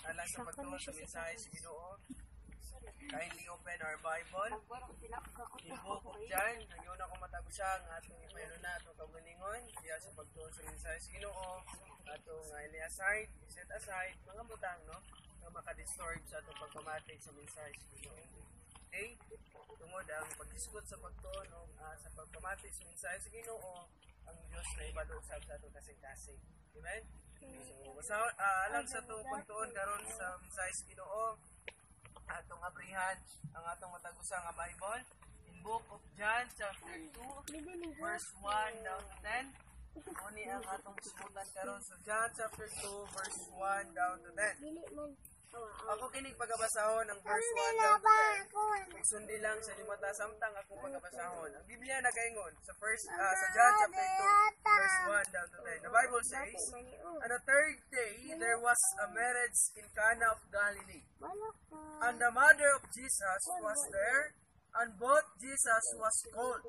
Alang sa pagtuon sa mensahe sa Ginoo. Kindly open our Bible. In Book of John, ngayon ako matagusa ang atong ipayro na atong kagalingon diya sa pagtuon sa mensahe sa Ginoo. Atong i-aside, set aside mga butang no nga makadisturb sa atong pagpamatik sa mensahe sa Ginoo. Okay? Tungod ang pagdiskut sa pagtuon o sa pagpamatik sa mensahe sa Ginoo, ang Dios na ibalusab sa atong kasing-kasing. Amen? So, alam sa itong pagtuon karon sa mensahe sa Ginoo, atong abrihan ang atong matagusa nga Bible in Book of John chapter 2 verse 1 down to 10. Muni ang atong subutan karon sa John chapter 2 verse 1 down to 10. Ako kining pagabasahon ang verse 1 down to 10. Magsundi lang sa limata samtang ako pagabasahon. Ang Biblia nagaingon sa sa John chapter 2 verse 1 down to 10. The Bible says, "On the third day there was a marriage in Cana of Galilee. And the mother of Jesus was there, and both Jesus was called,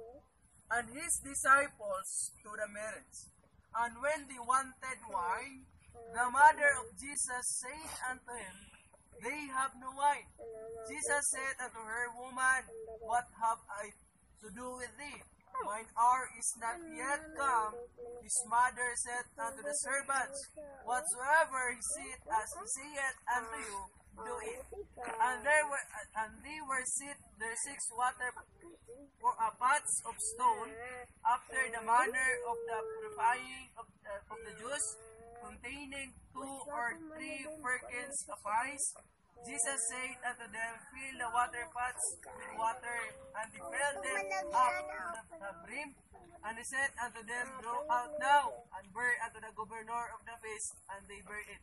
and his disciples to the marriage. And when they wanted wine, the mother of Jesus said unto him, They have no wine. Jesus said unto her, Woman, what have I to do with thee? Mine hour is not yet come. His mother said unto the servants, Whatsoever he saith unto you, do it. And they were set their 6 water pots of stone, after the manner of the purifying of the Jews, containing 2 or 3 firkins apiece. Jesus said unto them, Fill the water pots with water, and they filled them up to the brim. And he said unto them, Draw out now, and bear unto the governor of the feast, and they bear it.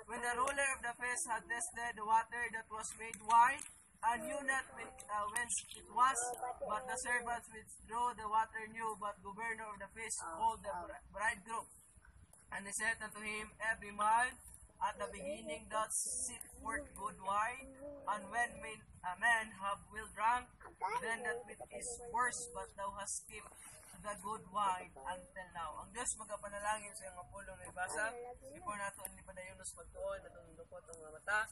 When the ruler of the feast had tasted the water that was made wine, and knew not whence it was, but the servants which drew the water knew, but governor of the feast called the bridegroom. And he said unto him, Every man at the beginning doth set forth good wine, and when a man have well drunk, then that which is worse, but thou hast kept the good wine until now. Ang Diyos magapanalangin sa iyong pulong na ibasa. Before nato ni padayon sa pagtuon, natong dukot ang mata,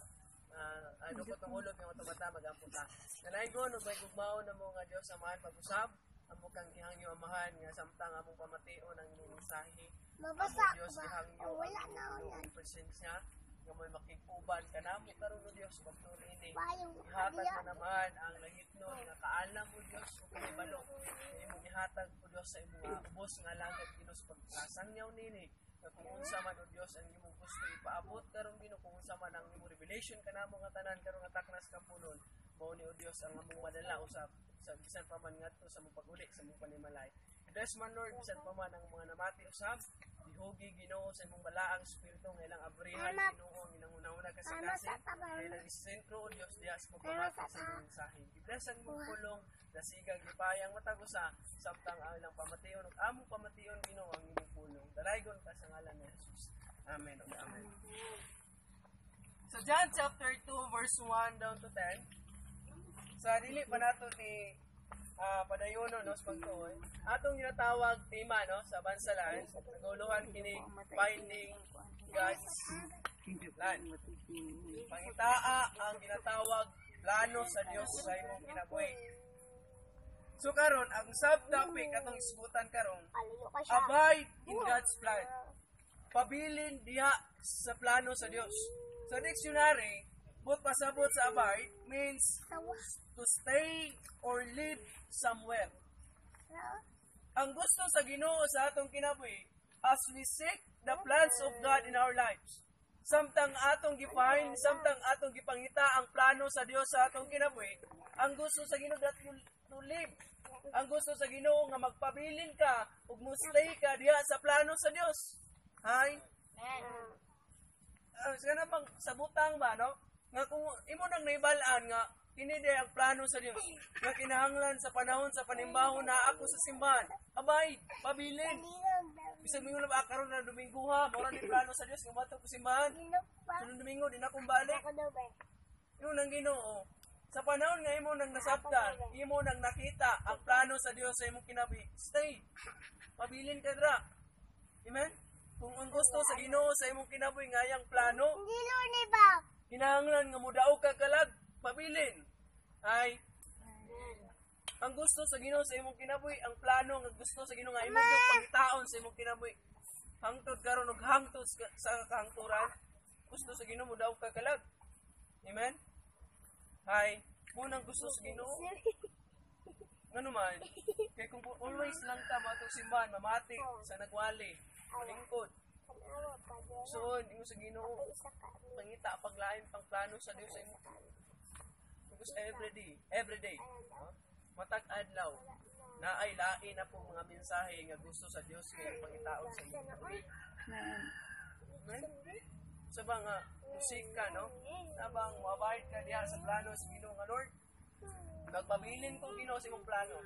dukot ang ulog yung mata magamputa. Nalaigon, ug may gugmao na mo nga Diyos amahan pag-usab, amo kang gihangyo amahan nga samtang among pamation ang inyong mensahe. Mabasa Diyos gihangyo ang presensya nga may makikuban ka namo karon o Diyos pagtuloy ni ihatag mo naman ang lahitnon nga kaalam mo Diyos ug kanibalo imong ihatag o Diyos sa imong ubos nga langit Dios pagkasangyaw nini nga kung unsa man o Diyos ang imong gusto ipaabot karon Ginoo kung unsa man ang imong revelation kanamo nga tanan karon nga taknas kapunon mao ni o Diyos ang among madala usab sa bisan pa man ngadto sa mong pag-uli sa mong panimalay. Bless man Lord bisan pa man ang mga namati usab dihugi Ginoo sa imong balaang espiritu nga ilang abrihan Ginoo ang ilang una-una kasagasin ilang isentro o Dios diha sa pagpamati sa imong mensahe. Bless ang imong pulong dasigang gipayang matagusa samtang ang ilang pamation ug among pamation Ginoo ang imong pulong. Dalaygon ka sa ngalan ni Jesus. Amen. Amen. So John chapter 2 verse 1 down to 10. Sa dili pa nato ni padayono no sa pagtuon atong ginatawag tema no sa bansalan naguluhan kini finding God's plan. Pangitaa ang ginatawag plano sa Dios sa imong kinabuhi. So karon ang subtopic atong isgutan karon, abide in God's plan. Pabilin diha sa plano sa Dios. Sa dictionary, but pasabot sa abide means to stay or live somewhere. Ang gusto sa Ginoo sa atong kinabuhi, as we seek the plans of God in our lives, samtang atong gifind, samtang atong gipangita ang plano sa Dios sa atong kinabuhi, ang gusto sa Ginoo that to live. Ang gusto sa Ginoo nga magpabilin ka ug mo stay ka diha sa plano sa Dios. Hay? Sana bang sabutang ba no? Nga kung imo nang naibal-an nga kini ang plano sa Dios nga kinahanglan sa panahon sa panimbaho na ako sa simbahan. Abay, pabilin. Bisag mingon na karon na Domingo ha, mura ni plano sa Dios nga mato ko simbahan. Sunod Domingo din akong balik. Imo nang Ginoo. Sa panahon nga imo nang nasabtan, imo nang nakita ang plano sa Dios sa imong kinabuhi. Stay. Pabilin ka dra. Amen. Kung ang gusto sa Ginoo sa imong kinabuhi nga yang plano, kinahanglan nga mudaog ka kalag pabilin. Ay ang gusto sa Ginoo sa imong kinabuhi, ang plano nga gusto sa Ginoo nga imong pangitaon sa imong kinabuhi. Hangtod karon ug hangtod sa kahangturan, gusto sa Ginoo mudaog ka kalag. Amen. Hay, munang gusto sa Ginoo. Ano man? Kaya kung always lang ka matong simbahan, mamati sa nagwali, malingkod. So, imo sa Ginoo, pangita paglain pang plano sa Dios sa imo. Because every day, no? Matag adlaw, na ay lain na po mga mensahe nga gusto sa Dios nga pangitaon sa imo. Amen. Sa mga musika, no? Nabang mabait ka diha sa plano sa Ginoo nga Lord. Magpabilin kong Ginoo sa imong plano.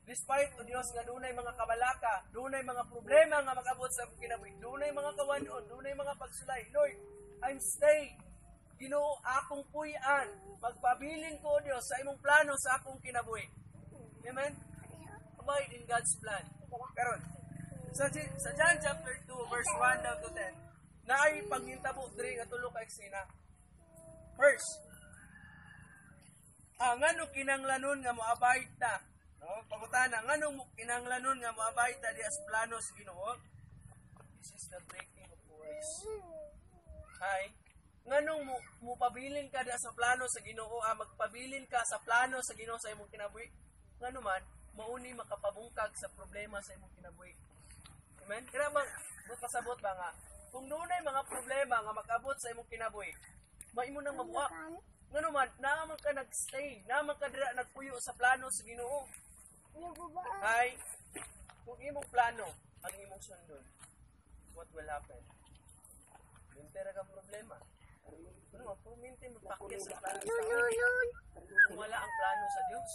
Despite o Dios nga dunay mga kabalaka, dunay mga problema nga mag-abot sa kinabuhi, dunay mga kawanon, dunay mga pagsulay. Lord, I'm stay. Ginoo akong puy-an. Magpabilin ko o Dios sa imong plano sa akong kinabuhi. Amen. Abide in God's plan. Karon sa John chapter 2 verse 1 down to 10, naay panghintabo diri nga tulo ka eksena. First, ngano kinanglanon nga moabide ta, no? Pangutana, ngano kinanglanon nga moabide ta di as plano sa Ginoo? This is the breaking of words. Hay, nganong mo pabilin ka di sa plano sa Ginoo, magpabilin ka sa plano sa Ginoo sa imong kinabuhi. Ngano man, mauni makapabungkag sa problema sa imong kinabuhi. Amen. Kaya bang pasabot ba nga, kung dunay mga problema nga mag-abot sa imong kinabuhi, maimo nang mabuak. Ngano man, naman ka nagstay, naman ka dira nagpuyo sa plano sa Ginoo. Ay, kung imong plano ang imong sundon, what will happen? Dintera ka problema. Ano, puminti magpakya sa plano sa Diyos. Kung wala ang plano sa Diyos,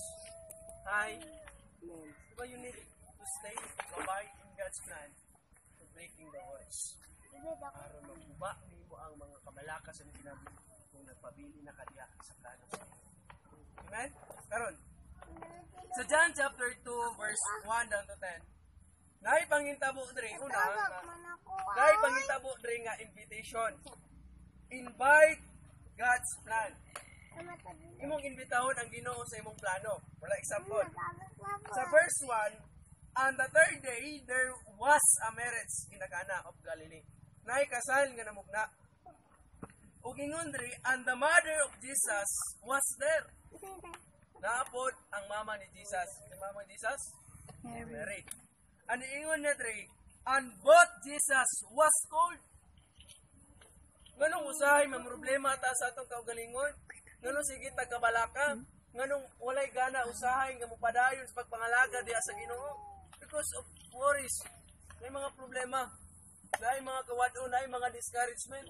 ay, diba you need to stay, to abide in God's plan, to breaking the words. Para maguba mo ang mga kamalaka sa kinabuhi kung nagpabili na kadiya sa plano sa Diyos. Amen? Karon, sa John chapter 2 verse 1 down to 10, naay pangintabo diri una naay pangintabo diri nga invitation. Invite God's plan. Imong imbitahon ang Ginoo sa imong plano. Wala example. Sa verse 1, on the third day there was a marriage in the Cana of Galilee. Naay kasal nga namugna. Ug ingon diri, and the mother of Jesus was there. Naapod ang mama ni Jesus. Ang mama ni Jesus? Mary. Ano ingon niya diri? And both Jesus was cold. Nganong usahay mamroblema ta sa atong kaugalingon? Nganong sige tagkabalaka? Nganong walay gana usahay nga mopadayon sa pagpangalaga diha sa Ginoo? Because of worries. May mga problema. Dahil mga kawadon, dahil mga discouragement.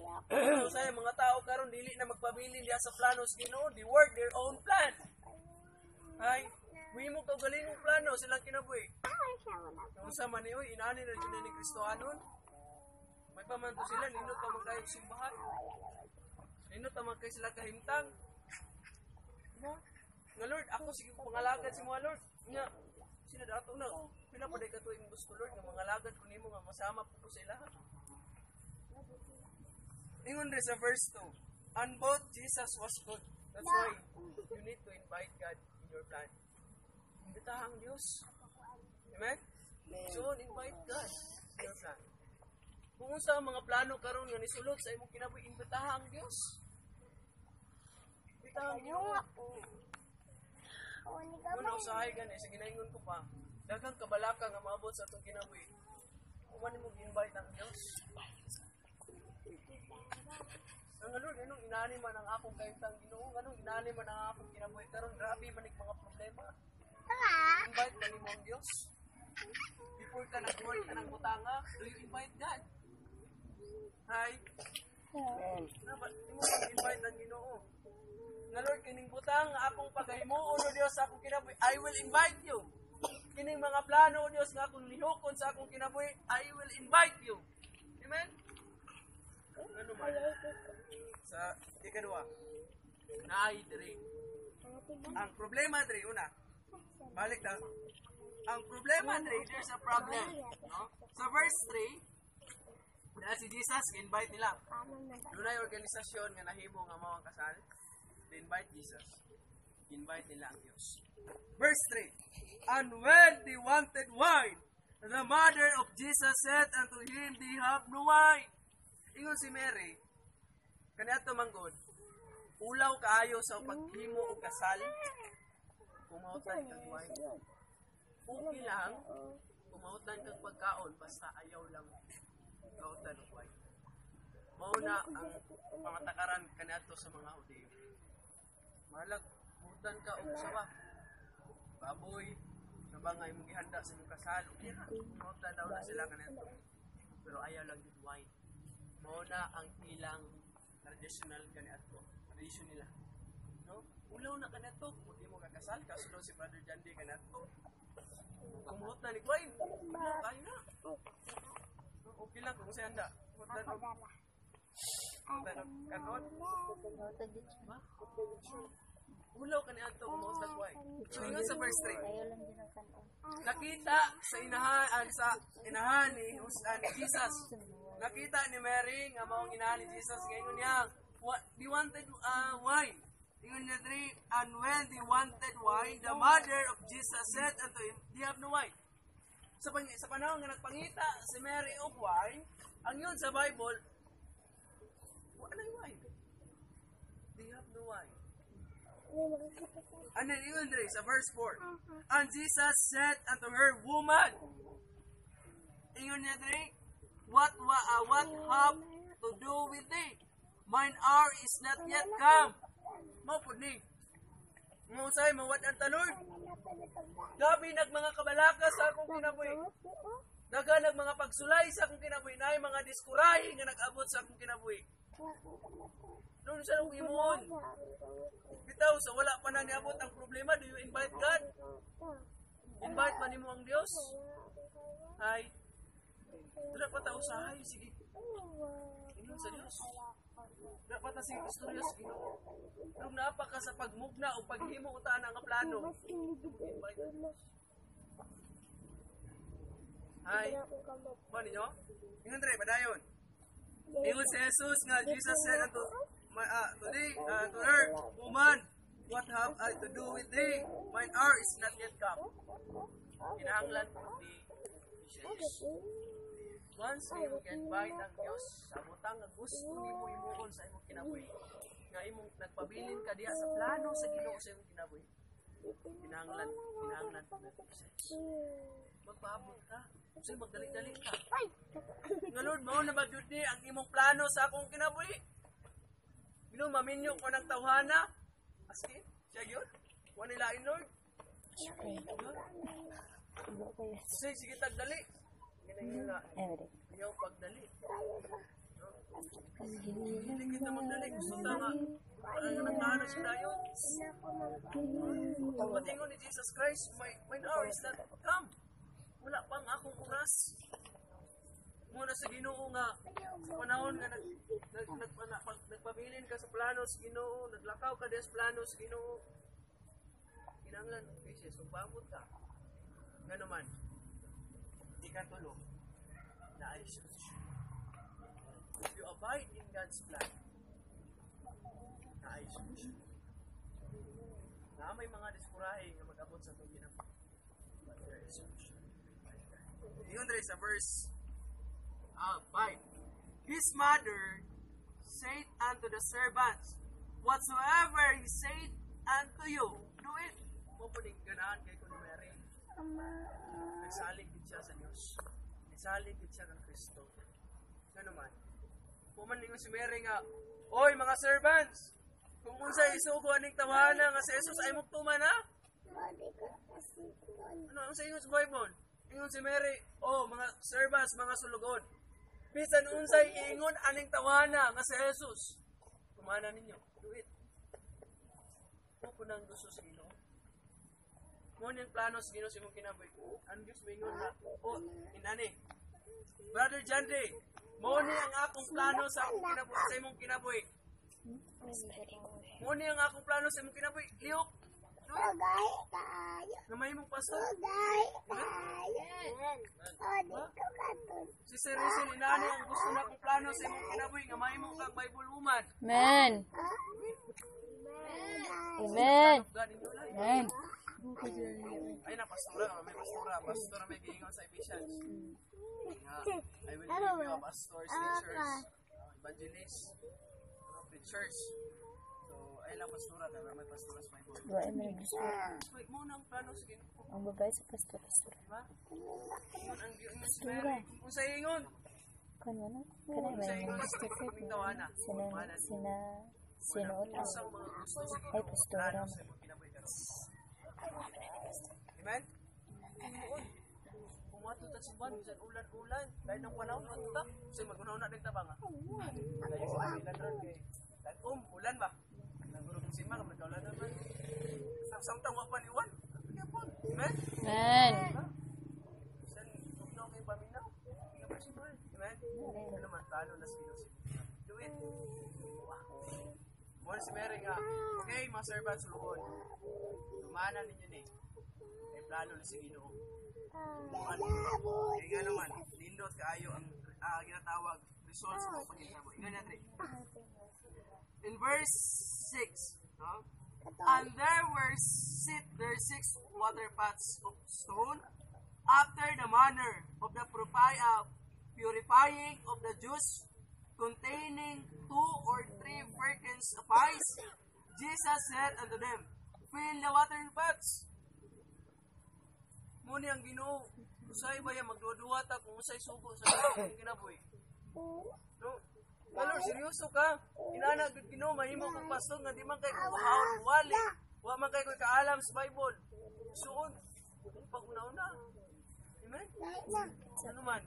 Usahay mga tao karon dili na magpabilin diha sa plano sa Ginoo. They work their own plan. Ay, huwi mo kaugalingong plano silang kinabuhi. Kung sa man niyo, inani na dyan ni Kristohanon. May pamanto sila, ninot pa magkayong simbahan. Ninot pa magkay sila kahimtang. Nga Lord, ako sige pangalagad si mga Lord. Nga, sila dato na. Pinapaday ka tuwing gusto Lord, nga mangalagad ko nimo nga masama po sila. Ingon rin sa verse 2, and both Jesus was good. That's why you need to invite God in your plan. Imbitahang Diyos. Amen? So, invite God in your plan. Kung sa mga plano karon nga nisulod sa imong kinabuhi, imbitaha ang Dios. Imbitaha ang Dios. Kung usahay gani sa ginaingon ko pa, daghang kabalaka nga maabot sa atong kinabuhi. Kung man mo gi-invite ang Dios. Ang Lord, anong inani man ang akong kahimtang Ginoo, anong inani man ang akong kinabuhi karon, grabe man mga problema. Invite man mo ang Dios. Before ka nag-work ka ng butanga, do you invite God? Hi. Dapat mo invite ang Ginoo. Nga Lord, kining butang akong paghimuon o Dios sa akong kinabuhi, I will invite you. Kining mga plano o Dios nga akong lihokon sa akong kinabuhi, I will invite you. Amen? Ano man? Sa ikadua, naay diri. Ang problema diri, una, balik na. Ang problema diri, there's a problem. No? Sa verse 3, Na si Jesus, invite nila. Dunay organisasyon nga nahimo nga mao ang kasal. Invite Jesus. Invite nila ang Diyos. Verse 3. And when they wanted wine, the mother of Jesus said unto him, they have no wine. Ingon si Mary, kaniadto manggod, ulaw kaayo sa paghimo og kasal, kumautan kag wine. Okay lang, kumautan kag pagkaon, basta ayaw lang kautan og wine. Mauna ang pamatakaran kaniadto sa mga Hudiyo. Malag, mutan ka og sawa. Baboy, sabangay mong ihanda sa imong kasal. Okay na, kumautan daw na sila kaniadto. Pero ayaw lang yung wine. Mauna ang ilang traditional kaniadto. Tradition nila. No? Ulaw na kaniadto, kung di mo kakasal, kasunod si Brother Jandy kaniadto. Kumutan ni wine. Ulaw kayo na. Okay lang kung siya handa. Mutan og kanon. Ulaw ka ni Anto kung mautag wine. Ingon sa verse 3. Nakita sa inahan ni Jesus. Nakita ni Mary nga maong inahan ni Jesus. Ngayon niya, they wanted wine. Ingon niya 3, and when they wanted wine, the mother of Jesus said unto him, they have no wine. Sa panahon nga nagpangita si Mary og wine, ang yun sa Bible, wala yung wine. They have no wine. And then yun rin, sa verse 4. And Jesus said unto her, woman, ingon niya rin, what have to do with thee? Mine hour is not yet come. Maupod ni. Ngusay, mawad ang talon. Gabi nag mga kabalaka sa akong kinabuhi. Daga nag mga pagsulay sa akong kinabuhi. Na mga diskurahi nga nag-abot sa akong kinabuhi. Noon siya nung imuon. Bitaw, sa wala pa na niabot ang problema, do you invite God? Invite man mo ang Diyos? Ay, tira pa tao sa hay, sige. Inom sa Diyos. Tira pa ta sige, Diyos, Ginoo. Nung naapa ka sa pagmugna o paghimo utaan ang plano. Invite ang Diyos. Ay, ba ninyo? Ingon rin, padayon. Ingon si Jesus nga, Jesus said unto her, woman, what have I to do with thee? Mine hour is not yet come. Kinahanglan po ni Jesus. Once you can invite ang Diyos sa butang nga gusto ni mo imuon sa imong kinabuhi, nga imong nagpabilin ka diha sa plano sa Ginoo sa imong kinabuhi, kinahanglan po ni Jesus. Magpaabot ka. Kasi magdali-dali ka. Nga Lord, mao na ba jud ni ang imong plano sa akong kinabuhi? Ginoo, maminyo ko ng tawhana. Aski, siya yun? Huwag nilain, Lord. Sige, tagdali. Ginagin na. Ayaw pagdali. Hindi kita magdali. Gusto ta nga. Parang nagtahan na siya yun. Patingon ni Jesus Christ, my hour is not come. Wala pang akong oras. Muna sa Ginoo nga, sa panahon nga nagpabilin ka sa plano sa Ginoo, naglakaw ka sa plano sa Ginoo, kinanglan, kasi sumpabot ka. Nga naman, di ka tulog, naayos ka sa siya. If you abide in God's plan, naayos ka siya. Na may mga diskurahe nga mag-abot sa itong ginagawa. But there is solution. Yun rin sa verse 5. His mother said unto the servants, whatsoever he said unto you, do it. Pupuning ganahan kay Kuya Mary. Nagsalig din siya sa Diyos. Nagsalig din siya ng Kristo. Ano naman? Pumaning si Mary nga, oy mga servants, kung unsay isugo aning tawhana nga sa Jesus ay muktuman ha? Ano ang sa inyo sa Bible? Ingon si Mary, mga servants, mga sulugod. Bisan unsay iingon aning tawana nga si Jesus. Kumana ninyo, do it. Punang gusto sa Ginoo. Mo niyang plano sa Ginoo sa imong kinabuhi. Ang Diyos mingon na, inani. Brother Jandy, mo ni ang akong plano sa akong kinabuhi, sa imong kinabuhi. Mo ni ang akong plano sa imong kinabuhi. Lihok, Namay mong pastor. Si Sir Rizal, inaano ang gusto na kong plano sa imong kinabuhi. Namay mong kang Bible woman. Amen. Amen. Amen. Ay na, pastora. May pastora. Pastora may giingon sa Ephesians. I will give you a pastors, teachers, evangelists, preachers. So, ay lang pastora. Kaya may pastora sa Bible. Buhay mo yung gusto. Wait mo ang plano sa Ginoo. Ang babae sa pastor. Diba? Ingon ang Ginoo si Mary. Kung sa ingon. Kanina? Kanina may mga gusto ko. Sinuot ang Isang mga gusto sa ay Ginoo. pastora. Plano sa imong kinabuhi karon. Amen? Pumato ta simbahan, bisan ulan-ulan. Dahil ng panahon, mato ta. Kasi mag-unaw na nagtabang. Dahil sa ilan ron kay ulan ba? Naguro kong simbahan, kung nagkaulan naman. Samtang wapaniwan. Amen? Amen. Bisan, tugnaw kay paminaw. Ikaw pa simbahan. Amen? Ano naman, talo na sa Diyos. Do it. Muna si Mary nga. Okay, mga servants, lukon. Tumanan ninyo ni. May plano na si Ginoo. Kaya nga naman, nindot kaayo ang ginatawag results sa mga pagkitabo. Ingan natin. In verse 6, no? And there were 6 water pots of stone after the manner of the purifying of the Jews, containing 2 or 3 firkins of ice. Jesus said unto them, fill the water pots. Muni ang Ginoo, usay ba yan magduduwa ta kung usay sugo sa Ginoo kinabuhi? No? Lalo, seryoso ka. Inana gud Ginoo mahimo kang pastor nga di man kay kuhaon wali. Wa man kay koy kaalam sa Bible. Suon. Pag-una-una. Amen? Ano man?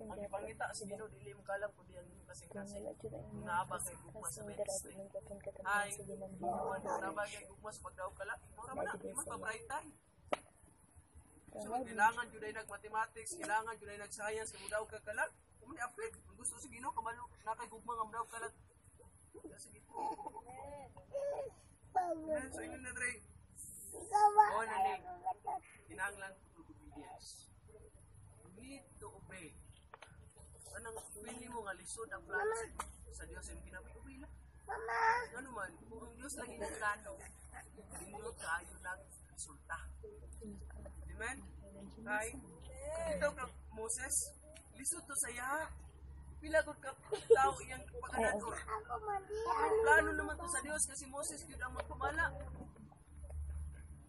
Ang ipangita sa Ginoo dili mo kalam kundi ang kasing-kasing. Naaba kay gugma sa ministry. Ay, naaba kay gugma sa pagdaog kala. Mura man na, di man pa-bright time. So, kailangan yun ay nag-mathematics, kailangan yun ay nag-science, kung daw kakalag, kung may apit, kung gusto si Ginoo, kabalo, nakagugmang ang daw kalag. Sige po. So, yun na rin. O, nanig, kinahanglan obedience. You need to obey. Anong pili mo nga lisod ang plano sa Diyos yung pinapag-obey lang? Ano man, kung ang Diyos lang yung plano, hindi tayo lang resulta. Amen? Kay, ito ka Moses, lisod to saya. Pila gud ka tao iyang pagkanato. Plano naman to sa Dios kasi Moses gyud ang magpamala.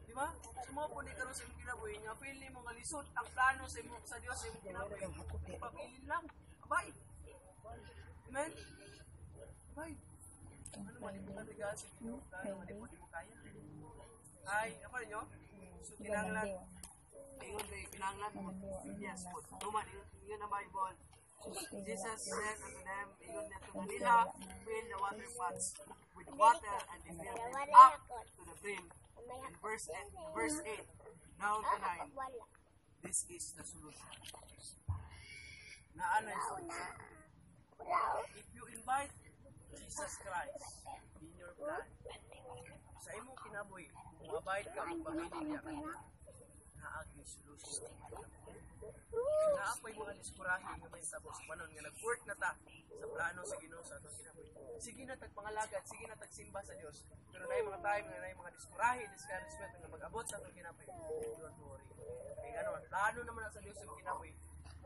Di ba? Sumo po ni karon sa imong kinabuhi nga pili mo nga lisod ang plano sa Dios sa imong kinabuhi. Pabilin lang. Abay. Amen? Abay. Ano man ito katigaan sa Ginoo? Plano man ito di mo kaya. Ay, apa niyo? So kinahanglan ingon rin, kinahanglan yes, tuman, ingon ang Bible. Jesus said unto them, ingon na to Manila, fill the water pots with water and they fill them up to the brim. And verse 8 down to 9, this is the solution. Na ano yung solution? If you invite Jesus Christ in your plan, sa imong kinabuhi, kung abide ka, kung pamilya niya ka, naaging solution. Naapay mga diskurahin nga may tabo sa panon nga nag-work na ta sa plano sa Ginoo sa atong kinabuhi. Sige na tagpangalagad, sige na tagsimba sa Dios. Pero naay mga time nga naay mga diskurahin, discouragement nga mag-abot sa atong kinabuhi. Don't worry. Kay ano, plano naman na sa Dios ang kinabuhi.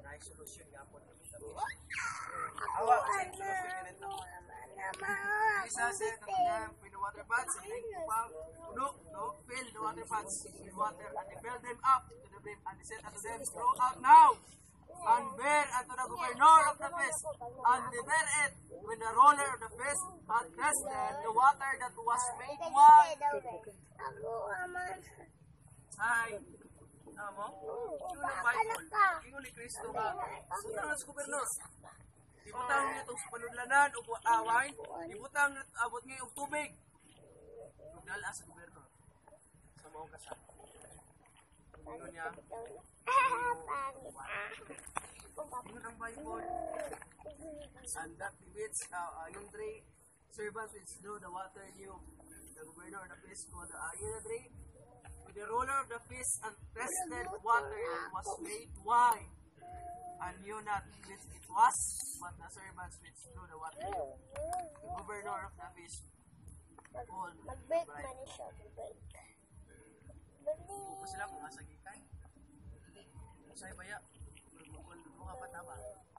Naay solusyon gyapon kami sa Dios. Awa sa solusyon nito. Isa said to them, with the water pots, and they fill the water pots with water, and they filled them up to the brim, and they said unto them, throw out now, and bear unto the governor of the feast, and they bear it, when the roller of the feast had tested the water that was made wine. Hi. Amo? Yun ang Bible. Ingon ni Kristo nga. Sundan sa gobernador. Ibutang niya itong panudlanan o away. Ibutang abot niya yung tubig. Nagdala sa gobyerno. Sa maong kasal. Ingon niya. Ingon ang Bible. And that limits yung three servants which drew the water knew the governor of the feast called the Ayadri. With the ruler of the feast and tested water and was made wine, and knew not which it was, but the servants which drew the water knew. The governor of the feast called Mag-bake right. man siya. Mag-bake. Kung sila kung masagikan, sa'yo baya, kung ka pa tama,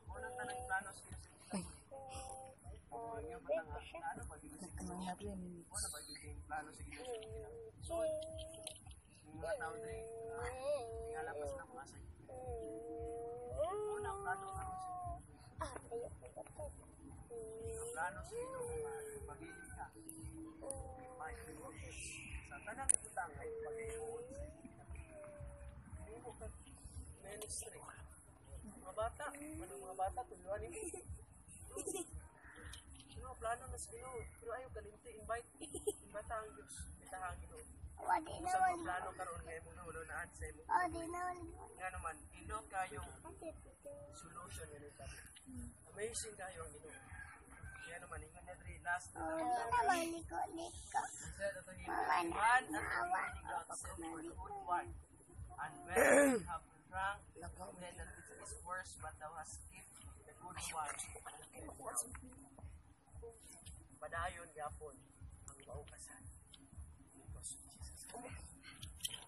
unang tanang plano sila sa yung Mag-bake siya. ano ba, ano ba yung plano sa ginagawa? So, yung mga tao na ngalapas na mga sa unang plano sa Tayo ko ba ito? plano sa ginagawa, pag-ibig ka, may sa tanang utang ay pag-iiwan sa hindi mo ka ministry. Mga bata, mga bata, tuluan niyo. Ano, plano na sa Ginoo, pero ayaw kalimti, invite ang Diyos, invitahan ang Ginoo. Wadi Kung sa naman. mga plano karon kay mong nahulunaan sa imo. Wadi naman. Nga naman, ino kayong solution yun ito. Amazing kayo ang Ginoo. Kaya naman, ingon na diri last na Wadi naman. Liko-liko. said unto him, man and the remaining God sent for the good wine. And when we have drunk, then that it is worse, but thou hast kept the good wine. Padayon gapon ang maukasan. Because of Jesus Christ.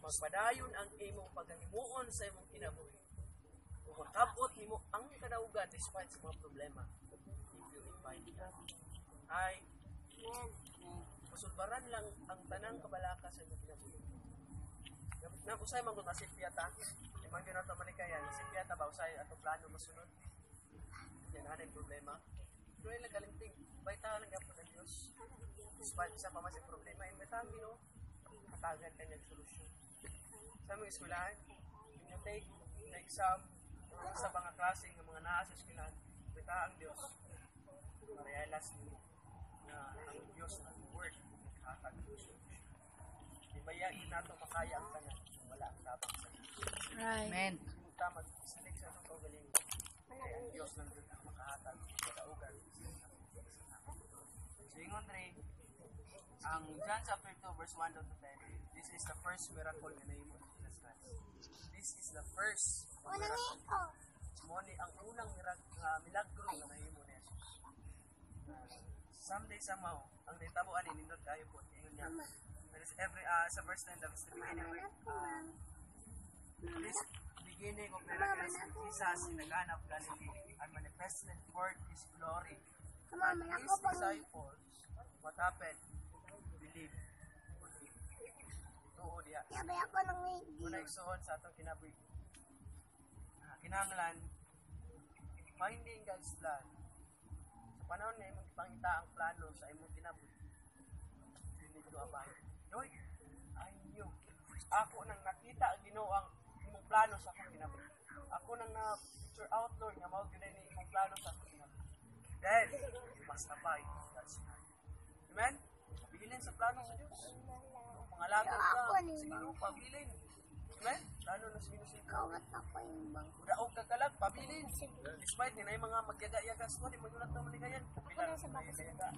Magpadayon ang imong paghimuon sa imong kinabuhi. Kung makabot nimo ang kadaugan despite sa mga problema, if you invite God. Ay, masulbaran lang ang tanang kabalaka sa imong kinabuhi. Usay man kung masipiyata, imang yun nato manikayan, sipiyata ba usay ato plano masunod? Yan anay problema. Pero yung nagalimting, baitahan lang gapon ng Diyos. Despite isa pa mas yung problema, imbitahan Ginoo, katagan ka niyang solusyon. Sa mga eskwelahan, yung you take the exam, sa mga klase ng mga naa sa eskwelahan, imbitahan ang Diyos. Marialas niyo na ang Diyos ang word, nakakag ng solusyon. Ibayain nato makaya ang tanan, wala ang tabang sa Diyos. Amen. Tama, salig sa itong kagaling. Kaya ang Diyos ng Diyos ang makahatag sa kaugan. So, ingon rin, ang John chapter 2 verse 1 to 10, this is the first miracle na nahimo ni Jesus Christ. This is the first Unang miracle. iko. Moni ang unang milagro na nahimo ni Jesus. Someday somehow, ang nitabo ani nindot kayo po. Yun niya. There is every sa verse 10, that is the beginning of this beginning of miracles in Jesus in the Cana of Galilee and manifested forth His glory. And Mama, His ako pang disciples, what happened? Believe. Tuo diya. yabay ako ng hindi. Muna igsoon sa atong kinabuhi. Kinahanglan, finding God's plan. Sa panahon na imong ipangita ang plano sa imong kinabuhi, you need to abide. Lord, I knew. Ako nang nakita ang Ginoo ang imong plano sa akong kinabuhi. Ako nang na-picture out, Lord, nga mao gyud ni imong plano sa akong kinabuhi. Then, you must abide in God's plan. Amen? Pabilin sa plano sa Diyos. Pangalagad ka, sige no, pabilin. Amen? Plano na sige sa ikaw. Kawat ako yung bang. Udaog ka kalag, pabilin. Despite nila yung mga magyaga-yaga sa di magulat na maligayan. Kapilan ang magyaga-yaga.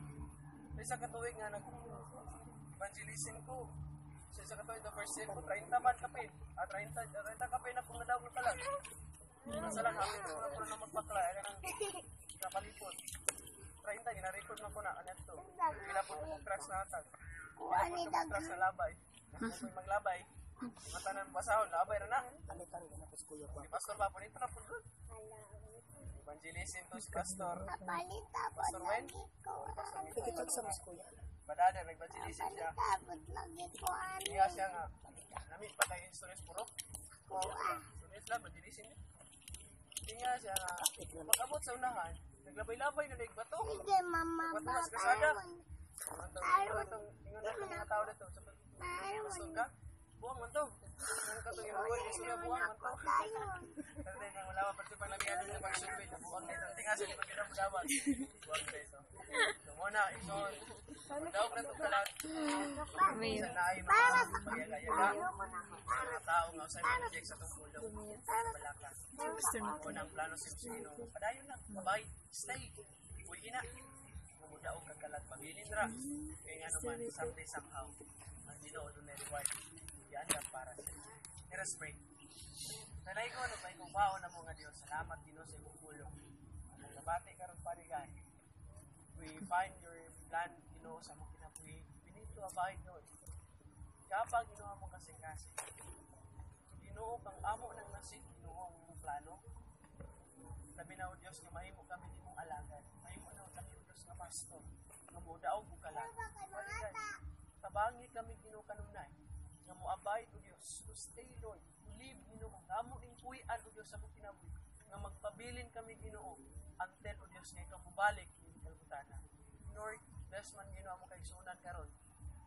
Sa isa katuwing nga nag-evangelism ko. Sa isa katuwing the first year ko, 30 man kape. 30 kape na kung nadaog ka lang. Nasa lang, hapin ko na po na magpakla. Ano nang kapalipot. 30, gina-record mo ko na. Ano ito? Pila po itong tracks na atag. Kuha ni Pila po itong tracks na labay. Kung maglabay, matanan basahon, labay na na. Si Pastor pa po nito na po doon. Evangelism to si Pastor. Kapalit ako Pastor Wen? lagi ko. Badada, nag-evangelism siya. Kapalit lagi ko. Kaya siya nga, namin pa tayo stories puro. Kuha. Stories lang, evangelism niya. Kaya siya nga, pag-abot sa unahan, naglabay-labay na nagbato. Sige, mama. Bato mas kasada. Ayaw. Ingon na itong mga tao na ito. Pastor ka? Buwang man to. Ingon ka itong inuwan, gusto niya buwang man to. Kasi nga wala pa pati pang nagiyado sa pag-survey na buwang nito. Hindi nga sila pag yun ang magawag. Buwang nito. So muna, ison. Magdawag na itong kalat. Sa naay mga pagyaga-yaga. Mga tao nga sa mga reject sa itong mundo. Balaka. Kung ang plano sa Sino, padayon lang. Babay. Stay. Uy, ina. Mamudaog kang kalat. Pabilin ra. Kaya nga naman, someday somehow, ang Ginoo doon na reward. Yan lang para sa inyo. Let us pray. Sanay ko, ano ba, kung baon na mo nga Diyos, salamat Ginoo sa imong pulong. Ang nabati karon panigan. We find your plan, Ginoo, sa mong kinabuhi. We need to abide, Lord. Kapag Ginoo mo kasing-kasing. Ginoo, pang amo ng nasig, Ginoo ang mong plano. Sabi na, O Diyos, nga mahimo kami di mong alagan. Mahimo na kami, O Diyos, nga pastor. Nga mo daog o kalang. Tabangi kami, Ginoo, kanunay. Nga mo abide, O Diyos. To stay, Lord. To live, Ginoo. Nga mo ingkuyan, O Diyos, sa mong kinabuhi. Nga magpabilin kami, Ginoo. Until, O Diyos, nga ikaw mubalik, Ginoo, kalbutana. Lord, bless man, Ginoo, mo kay sunan karon.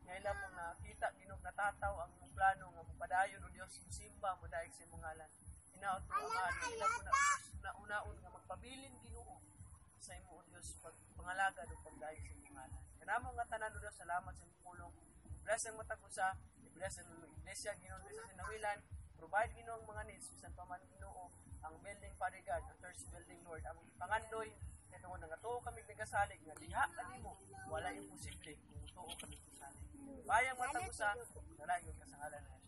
Ngayon mo nakita, Ginoo, natataw ang mong plano nga mupadayon, O Diyos, musimba mo dahil sa imong ngalan. Hinaot mo ang ngalan, hinaot mo na unaon nga magpabilin, Ginoo, sa imo, O Diyos, pangalaga o pagdahil sa imong ngalan. Kanamo nga tanan, O Diyos, salamat sa imong pulong. Bless ang matag usa, i-bless ang iglesia, Ginoo, sa sinawilan, provide, Ginoo, ang mga needs, bisan pa man, Ginoo, ang building, Father God, ang church building, Lord, ang pangandoy, ito nga nga tuo kami nagasalig, nga diha kanimo, wala imposible, kung tuo kami nagasalig. Bayang matag usa, salamat ka sa ngalan na